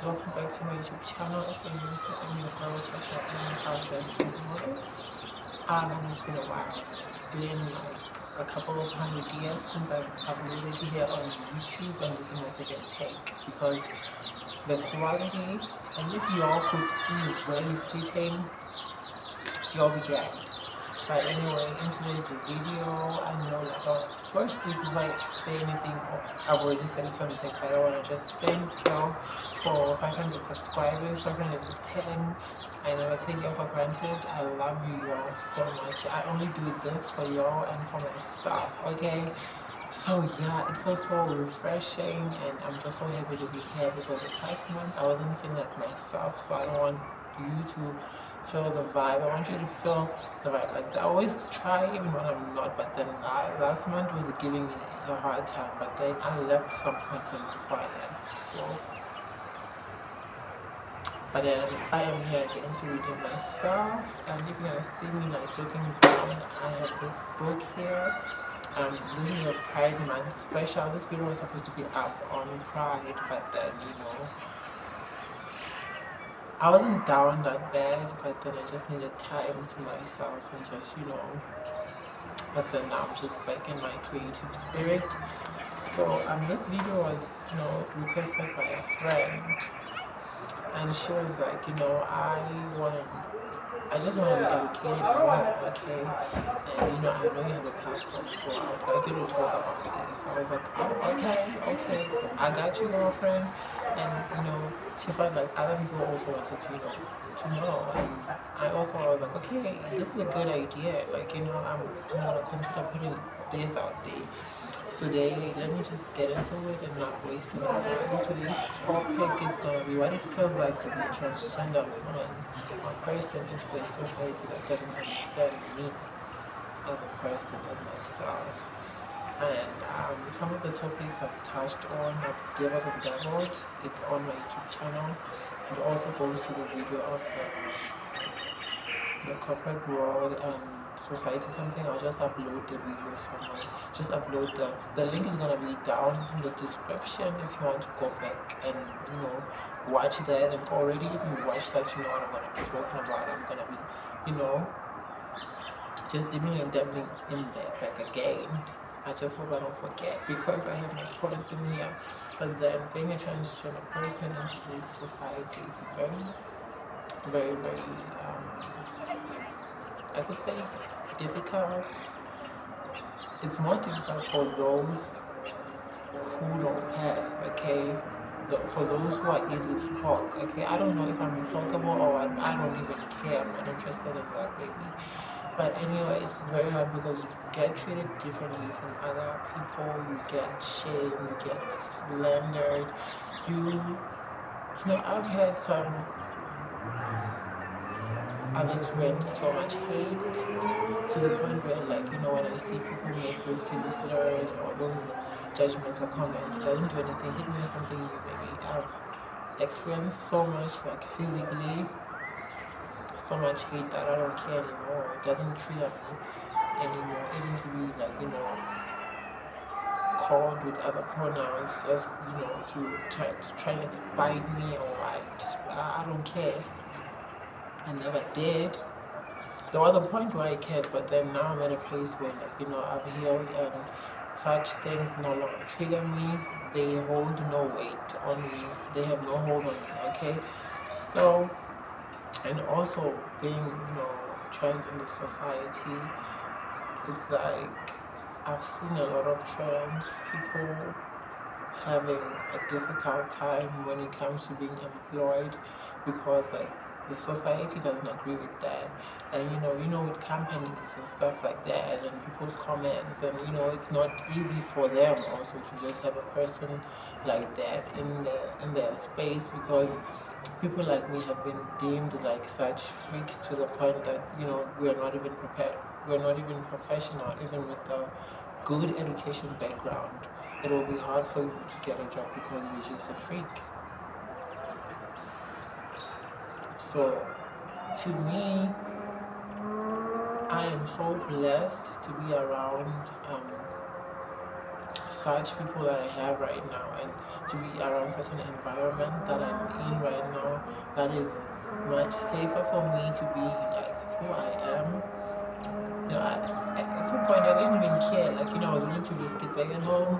welcome back to my YouTube channel. If you're new here, I'm your girl, Sasha, and I'm Transgender. It's been a while. It's been like a couple of 100 years since I've uploaded here on YouTube, and this is my second take because the quality, and if y'all could see where he's sitting, y'all be gagged. But anyway, in today's video, I know firstly before I say anything, I've already said something, but I want to just thank y'all for 500 subscribers, 510. I never take y'all for granted. I love you y'all so much. I only do this for y'all and for myself, okay? So yeah, it feels so refreshing, and I'm just so happy to be here because the past month I wasn't feeling like myself, so I don't want you to feel the vibe. I want you to feel the vibe. Like I always try even when I'm not, but then last month was giving me a hard time, but then I left some content before I left. So but then I am here again to read it myself, and if you're gonna see me like looking down, I have this book here. This is a Pride Month special. This video was supposed to be up on Pride, but then I wasn't down that bad, but then I just needed time to myself and just but then now I'm just back in my creative spirit. So this video was requested by a friend, and she was like, I just want to be educated more, okay? And I know you have a platform, so I'd like you to talk about this. I was like, oh, okay, I got you, girlfriend. And she felt like other people also wanted to know. And I was like, okay, this is a good idea. I'm gonna consider putting this out there. So today, let me just get into it and not waste any time. Today's topic is gonna be what it feels like to be a transgender woman or person into a society that doesn't understand me as a person, as myself. And some of the topics I've touched on, I've dabbled. It's on my YouTube channel. It also goes to the video of the corporate world and society something. I'll just upload the video somewhere. Just upload the link is gonna be down in the description if you want to go back and watch that. And already if you watch that, you know what I'm gonna be talking about. I'm gonna be just dipping and dabbling in there back again. I just hope I don't forget because I have my points in here. But then being a transgender person in today's society, it's very I could say difficult. It's more difficult for those who don't pass, okay? For those who are easy to talk, okay? I don't know if I'm talkable or what. I don't even care. I'm not interested in that, baby. But anyway, it's very hard because you get treated differently from other people. You get shamed, you get slandered. I've had I've experienced so much hate to the point where, when I see people make those silly slurs or those judgmental comments, it doesn't do anything. Hit me with something new, baby. I've experienced so much, physically, so much hate that I don't care anymore. It doesn't trigger me anymore. Even to be called with other pronouns, just to try to spite me or what. I don't care. I never did. There was a point where I cared, but then now I'm at a place where I've healed, and such things no longer trigger me. They hold no weight on me. They have no hold on me, okay? So, and also being trans in the society, it's I've seen a lot of trans people having a difficult time when it comes to being employed because the society doesn't agree with that. And with companies and stuff like that and people's comments, and it's not easy for them also to just have a person like that in their space, because people like me have been deemed like such freaks to the point that we're not even prepared, we're not even professional. Even with a good education background, it will be hard for you to get a job because you're just a freak. So to me, I am so blessed to be around such people that I have right now, and to be around such an environment that I'm in right now, that is much safer for me to be like who I am. At some point I didn't even care. Like, I was willing to just get back at home.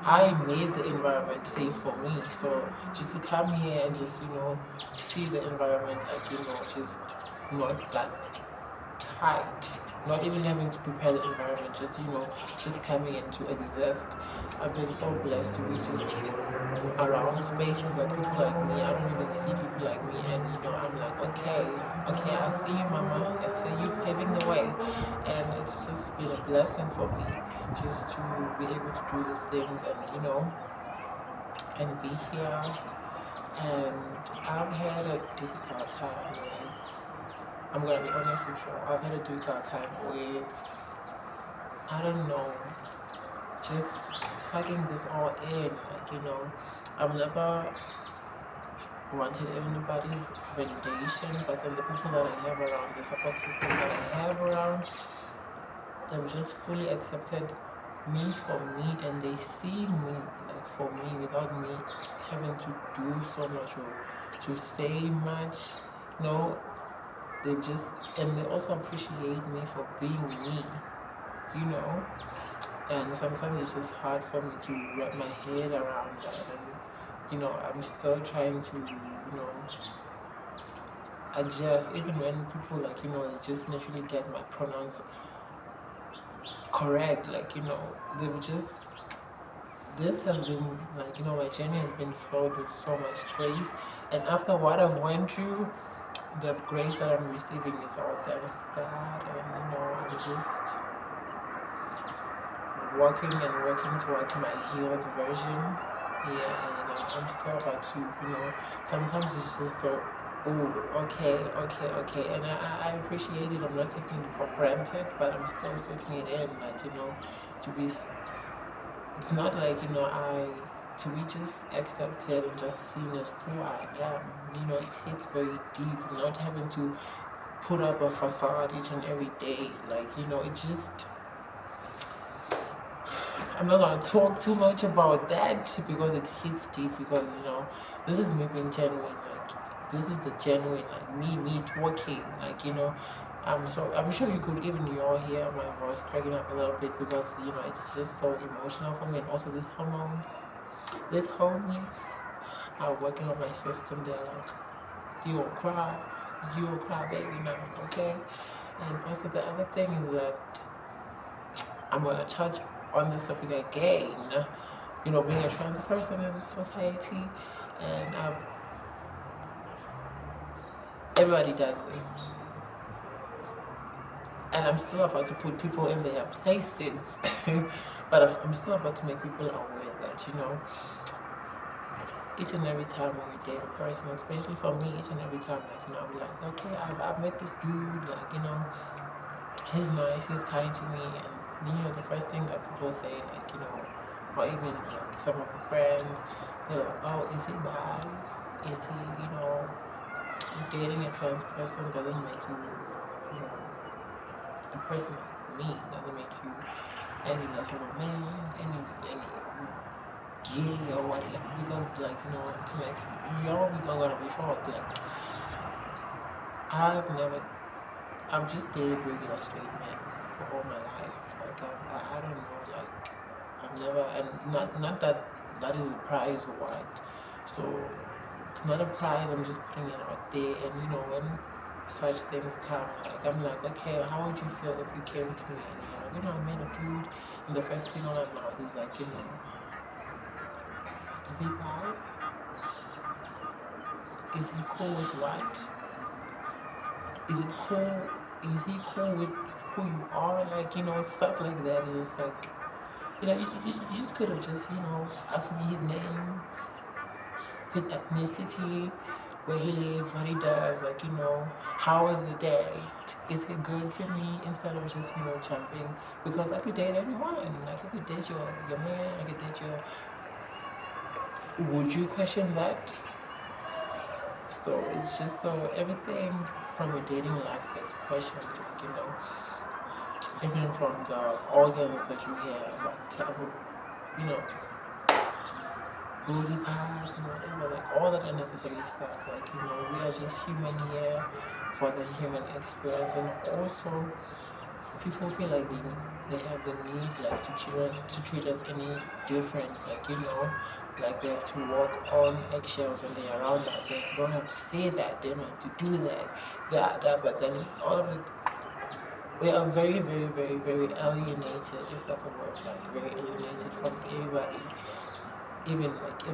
I made the environment safe for me. So just to come here and just, see the environment, like, just not that tight. Not even having to prepare the environment, just coming in to exist. I've been so blessed to be just around spaces like people like me. I don't even see people like me, and I'm like, okay, I see you, mama. I see you paving the way, and it's just been a blessing for me just to be able to do these things, and be here. And I've had a difficult time with. I'm gonna be honest with you. I've had a difficult time with, I don't know, just sucking this all in. Like, I've never wanted anybody's validation, but then the people that I have around, the support system that I have around, they've just fully accepted me for me, and they see me like for me without me having to do so much or to say much. They just, and they also appreciate me for being me, and sometimes it's just hard for me to wrap my head around that, and I'm still trying to adjust, even when people like they just naturally get my pronouns correct, like they've just, this has been like my journey has been filled with so much grace, and after what I've went through, the grace that I'm receiving is all thanks to God, and I'm just working towards my healed version. Yeah, and I'm still about to, sometimes it's just so, oh, okay, and I appreciate it. I'm not taking it for granted, but I'm still soaking it in, like, to be, it's not like, to be just accepted and just seen as who I am. It hits very deep, not having to put up a facade each and every day. Like, it just, I'm not going to talk too much about that because it hits deep, because, this is me being genuine. Like, this is the genuine, like, me talking, like, I'm sure you could even all hear my voice cracking up a little bit because, it's just so emotional for me, and also these homies are working on my system. They're like, you won't cry, baby, now, okay? And also the other thing is that I'm gonna touch on this topic again. Being a trans person in a society, and everybody does this. And I'm still about to put people in their places, but I'm still about to make people aware that, each and every time when you date a person, especially for me, each and every time, like, I'll be like, okay, I've met this dude, like, he's nice, he's kind to me, and, the first thing that people say, like, or even, like, some of the friends, they're like, oh, is he bi? Is he, dating a trans person doesn't make you, a person like me, doesn't make you any less of a man, any gay or whatever, because, like, to make y'all be gonna be shocked. Like, I've just dated regular straight men for all my life. Like, I don't know, like, I've never, and not that is a prize or what. So it's not a prize, I'm just putting it out there, and when such things come, like, I'm like, okay, how would you feel if you came to me and I met a dude, and the first thing on my mouth is like, is he bi? Is he cool with what? Is he cool with who you are? Like, stuff like that is just like, you just could have just, asked me his name, his ethnicity, where he lives, what he does, like, how was the date? Is he good to me? Instead of just, jumping, because I could date anyone. Like, I could date your man, I could date your, would you question that? So it's just, so everything from your dating life gets questioned, like, even from the organs that you have, like, you know, booty parts and whatever, like all that unnecessary stuff. Like, you know, we are just human here for the human experience. And also, people feel like they have the need like to treat us any different, like, you know, like they have to walk on eggshells when they're around us. They don't have to say that, they don't have to do that, but then all of it, we are very, very, very, very alienated, if that's a word, like very alienated from everybody, even like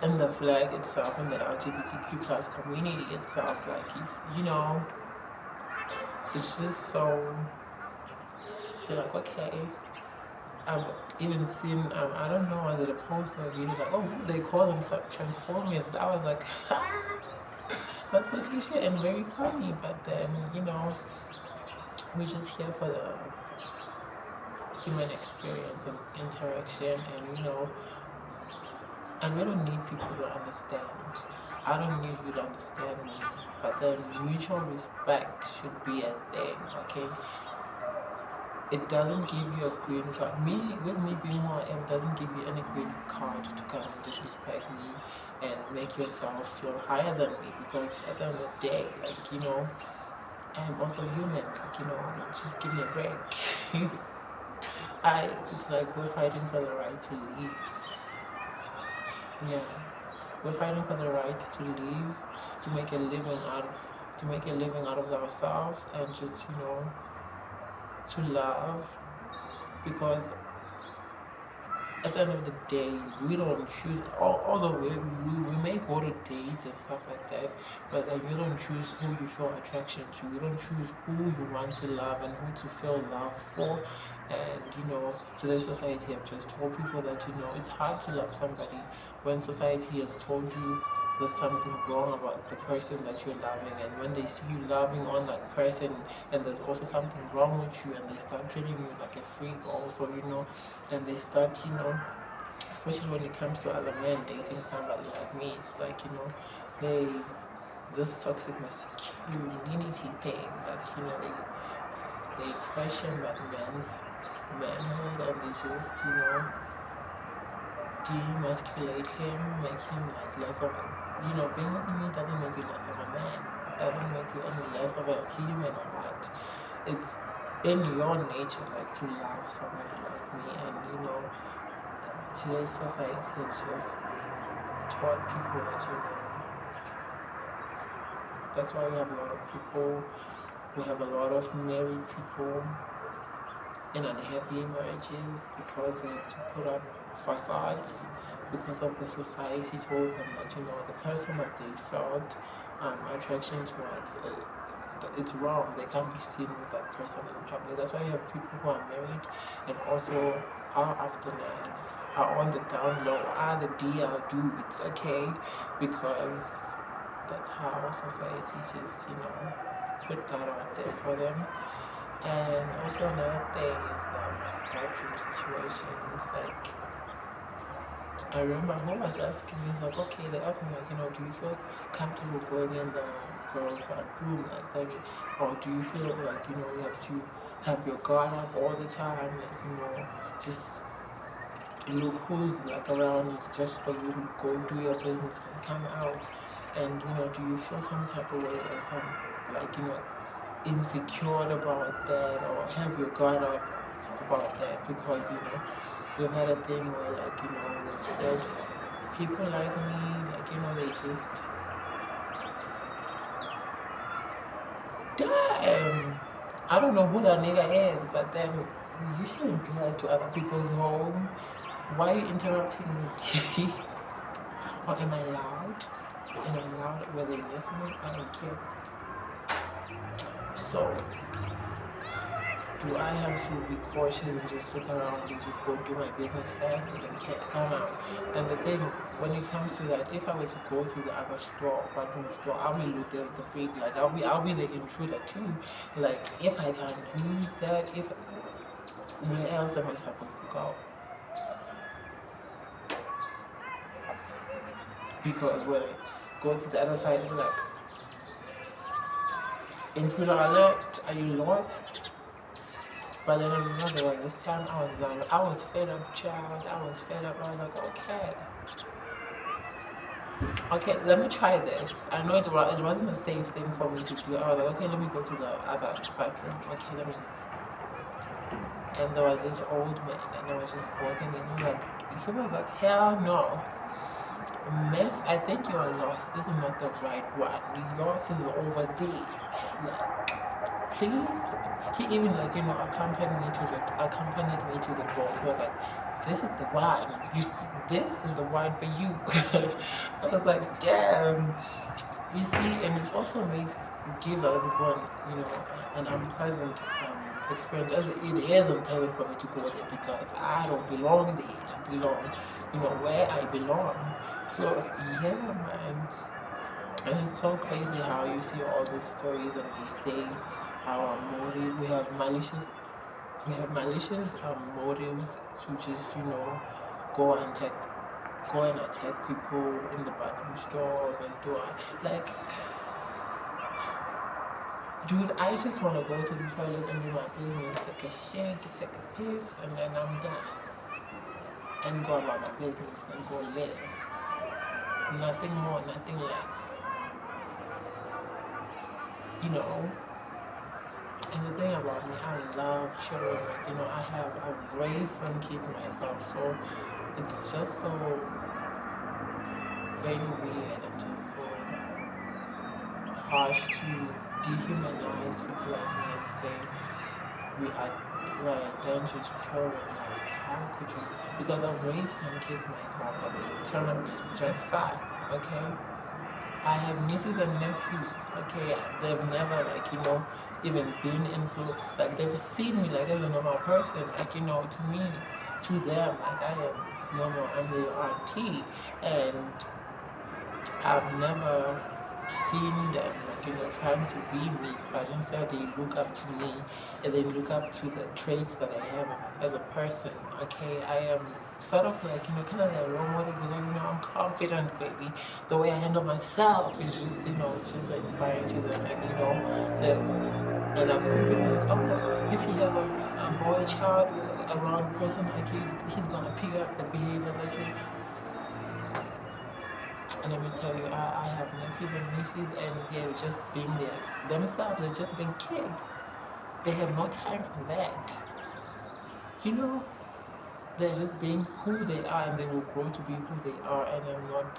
in the flag itself, in the LGBTQ plus community itself. Like, it's, you know, it's just so, they're like, okay. I've even seen, I don't know, was it a post or a video, like, oh, they call themselves Transformers. I was like, that's so cliche and very funny. But then, you know, we're just here for the human experience and interaction, and, you know, and we don't need people to understand. I don't need you to understand me, but then mutual respect should be a thing, okay? It doesn't give you a green card. With me being who I am, doesn't give you any green card to come and disrespect me and make yourself feel higher than me, because at the end of the day, like, you know, I'm also human, like, you know, just give me a break. It's like we're fighting for the right to live. Yeah, we're fighting for the right to live, to make a living out of ourselves, and just, you know, to love, because at the end of the day, we don't choose, although we may go to dates and stuff like that, but then you don't choose who you feel attraction to, you don't choose who you want to love and who to feel love for. And, you know, today's society have just told people that, you know, it's hard to love somebody when society has told you there's something wrong about the person that you're loving, and when they see you loving on that person and there's also something wrong with you, and they start treating you like a freak also, you know, and they start, you know, especially when it comes to other men dating somebody like me, it's like, you know, this toxic masculinity thing that, you know, they question that man's manhood, and they just, you know, demasculate him, make him like less of a, you know, being with me doesn't make you less of a man, doesn't make you any less of a human or what. It's in your nature, like, to love somebody like me. And, you know, today's society has just taught people that, you know, that's why we have a lot of people, we have a lot of married people in unhappy marriages, because they have to put up facades, because of the society told them that, you know, the person that they felt attraction towards, it's wrong. They can't be seen with that person in public. That's why you have people who are married and also are after nines, are on the down low, are the do, it's okay, because that's how society just, you know, put that out there for them. And also another thing is that bedroom situations, like, I remember who was asking me, he's like, okay, they asked me, like, you know, do you feel comfortable going in the girls' bathroom like that, or do you feel like, you know, you have to have your guard up all the time, like, you know, just look who's like around just for you to go do your business and come out, and, you know, do you feel some type of way or some, like, you know, insecure about that, or have your guard up about that? Because, you know, we've had a thing where, like, you know, they've said people like me, like, you know, they just, damn, I don't know who that nigga is, but then you shouldn't do that to other people's home. Why are you interrupting me? Or am I loud? Am I loud? Were they listening? I don't care. So, do I have to be cautious and just look around and just go do my business fast and then come out? And the thing, when it comes to that, if I were to go to the other store, bathroom store, I'll be looked as the freak. Like, I'll be the intruder too. Like, if I can use that, where else am I supposed to go? Because when I go to the other side, it's like, intruder alert, are you lost? But then I remember there was this time I was fed up, child. I was fed up. I was like, okay, let me try this. I know it wasn't a safe thing for me to do. I was like, okay, let me go to the other bedroom. Okay, let me just. And there was this old man, and I was just walking in. He was like, hell no. Miss, I think you're lost. This is not the right one. Yours is over there. Like, please. He even accompanied me to the door. He was like, this is the one. You see, this is the one for you. I was like, damn. You see, and it also gives other people, an unpleasant experience. As it is unpleasant for me to go there because I don't belong there. I belong, where I belong. So yeah, man. And it's so crazy how you see all these stories and they say our motive. We have malicious motives to just go and attack people in the bathroom stalls and do like. Dude, I just want to go to the toilet and do my business, take a shit, take a piss, and then I'm done. And go about my business and go live. Nothing more, nothing less. And the thing about me, I love children. I've raised some kids myself, so it's just so very weird and just so harsh to dehumanize people like me and say we are a danger to children. Like, how could you? Because I've raised some kids myself and they turn out just fine, okay? I have nieces and nephews, okay? They've never, even been influenced. Like, they've seen me like as a normal person. Like, to me, to them, like, I am normal. I'm their auntie. And I've never seen them, trying to be me, but instead they look up to me and they look up to the traits that I have as a person. Okay, I am sort of kind of like a role model because I'm confident, baby. The way I handle myself is just just inspiring to them, and I've seen people like, oh, if you have a boy child, a wrong person, like he's gonna pick up the behavior that you. And let me tell you, I have nephews and nieces, and they're just being themselves. They're just being kids. They have no time for that. They're just being who they are, and they will grow to be who they are. And I'm not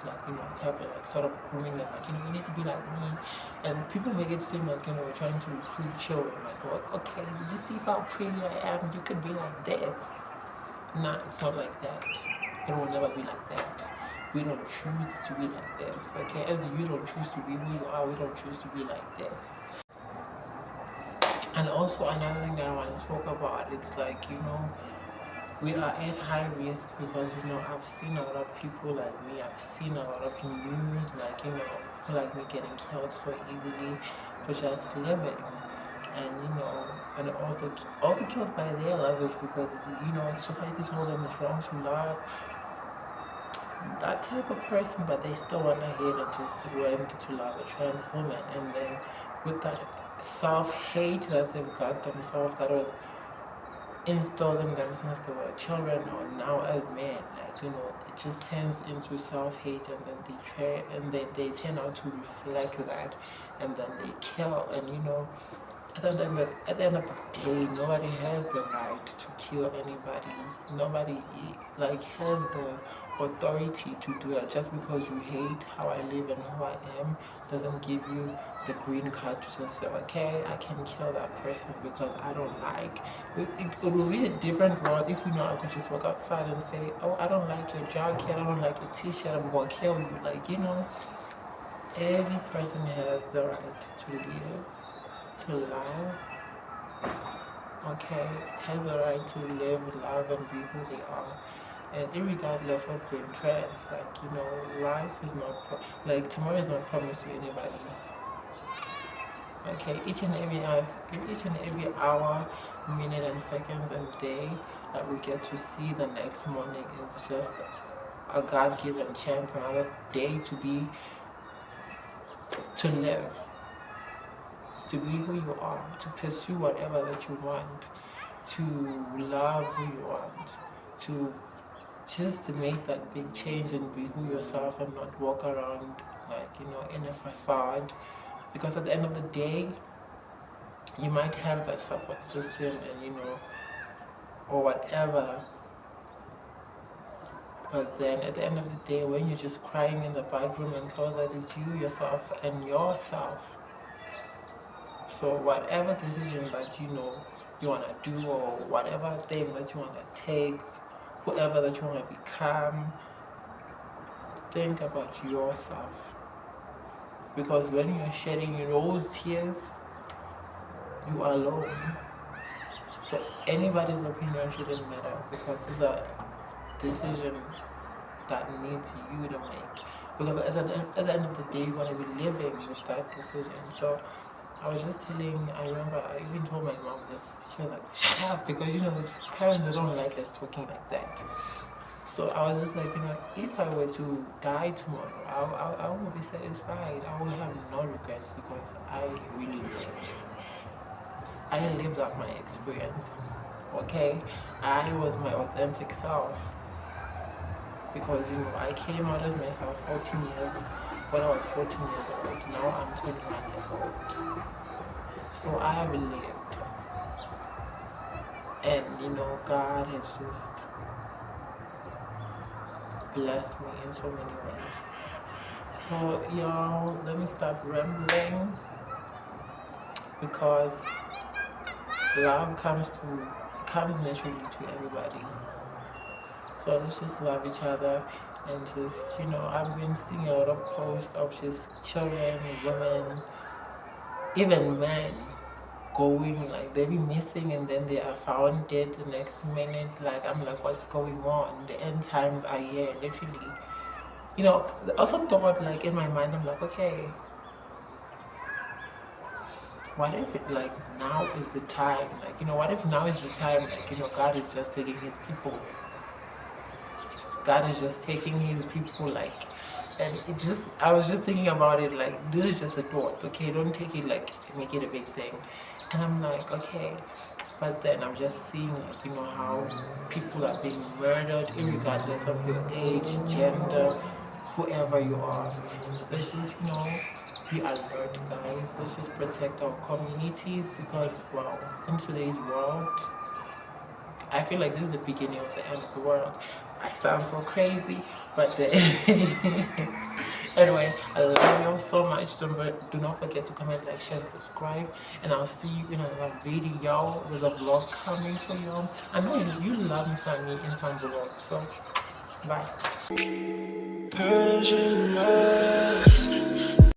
type of sort of grooming them. You need to be like me. And people make it seem like we're trying to recruit children. Like, oh, okay, you see how pretty I am? You could be like this. Nah, it's not like that. It will never be like that. We don't choose to be like this, okay? As you don't choose to be who you are, we don't choose to be like this. And also another thing that I want to talk about, it's like, we are at high risk because, I've seen a lot of people like me. I've seen a lot of news, like me getting killed so easily for just living. And, and also killed by their lovers because, society told them it's wrong to love that type of person, but they still went ahead and just went to love a trans woman. And then with that self-hate that they've got themselves, that was instilled in them since they were children or now as men, it just turns into self-hate, and then they turn out to reflect that, and then they kill. And at the end of the day, nobody has the right to kill anybody. Nobody has the authority to do that. Just because you hate how I live and who I am doesn't give you the green card to just say, okay, I can kill that person because I don't like. It would be a different world if I could just walk outside and say, oh, I don't like your jacket, I don't like your t-shirt, I'm gonna kill you. Every person has the right to live, to love, okay, has the right to live, love, and be who they are. And irregardless of being trans, life is not, tomorrow is not promised to anybody. Okay, each and every hour, minute, and seconds and day that we get to see the next morning is just a God-given chance, another day to live, to be who you are, to pursue whatever that you want. to love who you want, to just to make that big change and be who yourself and not walk around like, in a facade. Because at the end of the day, you might have that support system and, or whatever. But then at the end of the day, when you're just crying in the bedroom and closet, it's you, yourself, and yourself. So whatever decision that you want to do, or whatever thing that you want to take, whoever that you want to become, think about yourself. Because when you're shedding those tears, you are alone. So anybody's opinion shouldn't matter, because it's a decision that needs you to make. Because at the end of the day, you want to be living with that decision. So I was just I remember I even told my mom this. She was like, shut up, because the parents, they don't like us talking like that. So I was just like, if I were to die tomorrow, I will be satisfied. I will have no regrets, because I really lived. I lived out my experience, okay? I was my authentic self. Because, I came out as myself 14 years, when I was 14 years old. Now I'm 21 years old. So I have lived. And, God has just blessed me in so many ways. So, y'all, let me stop rambling, because love comes naturally to everybody. So let's just love each other, and just, I've been seeing a lot of posts of just children, women, even men going, like, they be missing and then they are found dead the next minute. Like, I'm like, what's going on? The end times are here, literally. Also thought, like, in my mind, I'm like, okay, what if now is the time? Like, what if now is the time, like, God is just taking his people. God is just taking his people, like, and I was just thinking about it, like, this is just a thought, okay? Don't take it, like, make it a big thing. And I'm like, okay. But then I'm just seeing, like, how people are being murdered, regardless of your age, gender, whoever you are. Let's just, be alert, guys. Let's just protect our communities, because, wow, in today's world, I feel like this is the beginning of the end of the world. I sound so crazy, but anyway, I love you all so much. Do not forget to comment, like, share, and subscribe. And I'll see you in another video. There's a vlog coming for you. I know you love me in some vlogs, so bye.